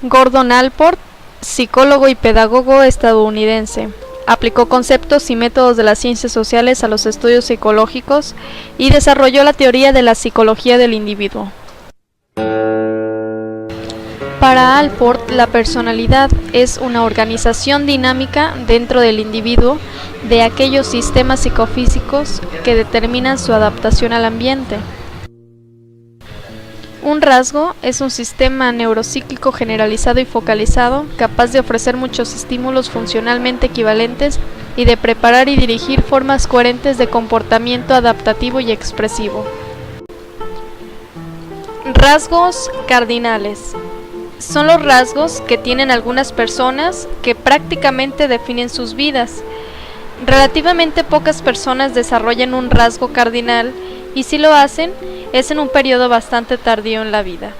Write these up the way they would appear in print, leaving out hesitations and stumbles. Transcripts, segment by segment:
Gordon Allport, psicólogo y pedagogo estadounidense, aplicó conceptos y métodos de las ciencias sociales a los estudios psicológicos y desarrolló la teoría de la psicología del individuo. Para Allport, la personalidad es una organización dinámica dentro del individuo de aquellos sistemas psicofísicos que determinan su adaptación al ambiente. Un rasgo es un sistema neuropsíquico generalizado y focalizado, capaz de ofrecer muchos estímulos funcionalmente equivalentes y de preparar y dirigir formas coherentes de comportamiento adaptativo y expresivo. Rasgos cardinales. Son los rasgos que tienen algunas personas que prácticamente definen sus vidas. Relativamente pocas personas desarrollan un rasgo cardinal y si lo hacen, es en un periodo bastante tardío en la vida.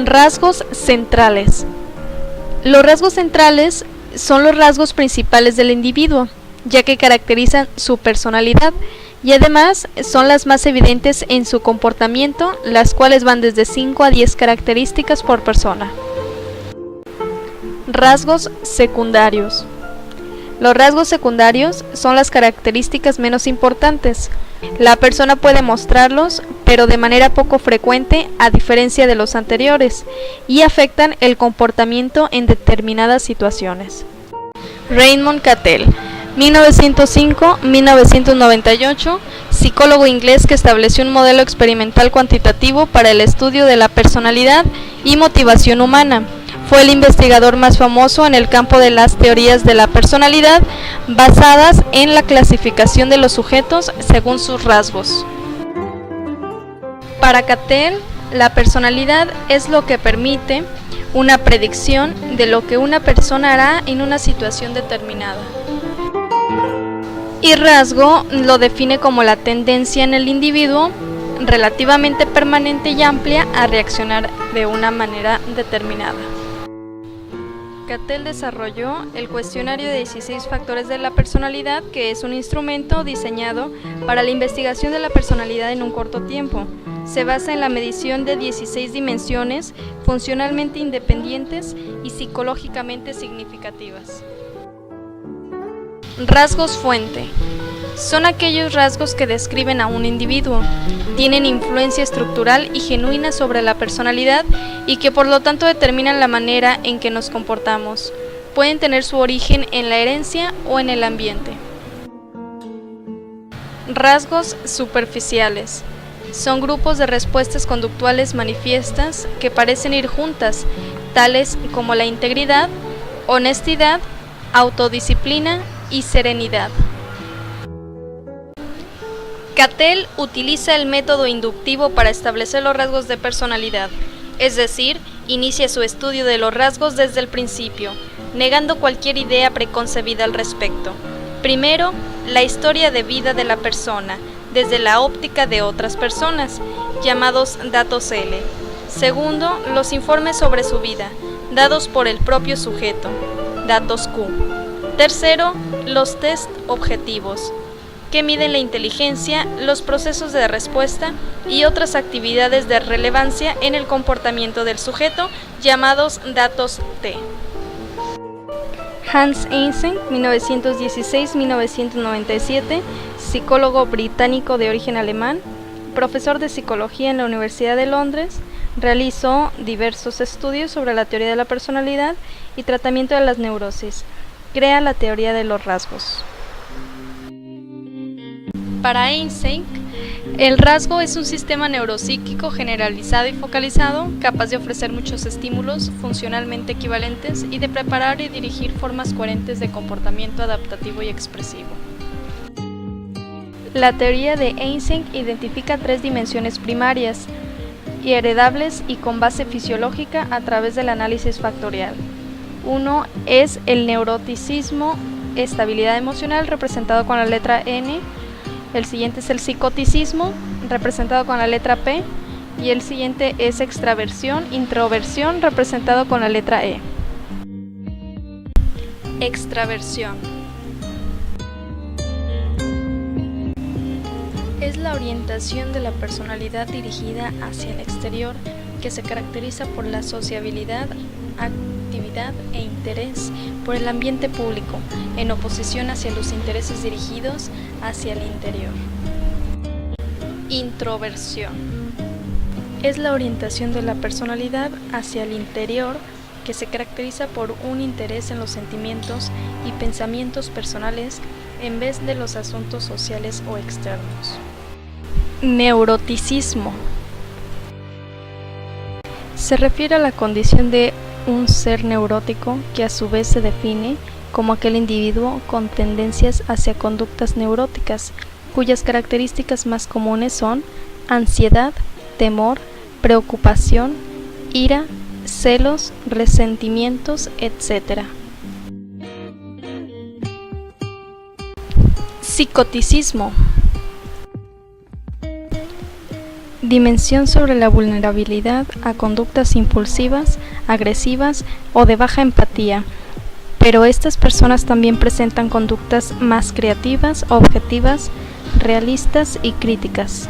Rasgos centrales. Los rasgos centrales son los rasgos principales del individuo, ya que caracterizan su personalidad y además son las más evidentes en su comportamiento, las cuales van desde 5 a 10 características por persona. Rasgos secundarios. Los rasgos secundarios son las características menos importantes. La persona puede mostrarlos, pero de manera poco frecuente a diferencia de los anteriores, y afectan el comportamiento en determinadas situaciones. Raymond Cattell, 1905-1998, psicólogo inglés que estableció un modelo experimental cuantitativo para el estudio de la personalidad y motivación humana. Fue el investigador más famoso en el campo de las teorías de la personalidad basadas en la clasificación de los sujetos según sus rasgos. Para Cattell, la personalidad es lo que permite una predicción de lo que una persona hará en una situación determinada. Y rasgo lo define como la tendencia en el individuo relativamente permanente y amplia a reaccionar de una manera determinada. Cattell desarrolló el cuestionario de 16 factores de la personalidad, que es un instrumento diseñado para la investigación de la personalidad en un corto tiempo. Se basa en la medición de 16 dimensiones funcionalmente independientes y psicológicamente significativas. Rasgos fuente. Son aquellos rasgos que describen a un individuo, tienen influencia estructural y genuina sobre la personalidad y que por lo tanto determinan la manera en que nos comportamos. Pueden tener su origen en la herencia o en el ambiente. Rasgos superficiales. Son grupos de respuestas conductuales manifiestas que parecen ir juntas, tales como la integridad, honestidad, autodisciplina y serenidad. Cattell utiliza el método inductivo para establecer los rasgos de personalidad, es decir, inicia su estudio de los rasgos desde el principio, negando cualquier idea preconcebida al respecto. Primero, la historia de vida de la persona, desde la óptica de otras personas, llamados datos L. Segundo, los informes sobre su vida, dados por el propio sujeto, datos Q. Tercero, los test objetivos, que miden la inteligencia, los procesos de respuesta y otras actividades de relevancia en el comportamiento del sujeto, llamados datos T. Hans Eysenck, 1916-1997, psicólogo británico de origen alemán, profesor de psicología en la Universidad de Londres, realizó diversos estudios sobre la teoría de la personalidad y tratamiento de las neurosis. Crea la teoría de los rasgos. Para Eysenck, el rasgo es un sistema neuropsíquico generalizado y focalizado, capaz de ofrecer muchos estímulos funcionalmente equivalentes y de preparar y dirigir formas coherentes de comportamiento adaptativo y expresivo. La teoría de Eysenck identifica 3 dimensiones primarias y heredables y con base fisiológica a través del análisis factorial. Uno es el neuroticismo, estabilidad emocional, representado con la letra N. El siguiente es el psicoticismo, representado con la letra P, y el siguiente es extraversión, introversión, representado con la letra E. Extraversión. Es la orientación de la personalidad dirigida hacia el exterior, que se caracteriza por la sociabilidad, actividad e interés por el ambiente público, en oposición hacia los intereses dirigidos hacia el interior. Introversión. Es la orientación de la personalidad hacia el interior, que se caracteriza por un interés en los sentimientos y pensamientos personales en vez de los asuntos sociales o externos. Neuroticismo. Se refiere a la condición de un ser neurótico que a su vez se define como aquel individuo con tendencias hacia conductas neuróticas, cuyas características más comunes son ansiedad, temor, preocupación, ira, celos, resentimientos, etc. Psicoticismo. Dimensión sobre la vulnerabilidad a conductas impulsivas, agresivas o de baja empatía, pero estas personas también presentan conductas más creativas, objetivas, realistas y críticas.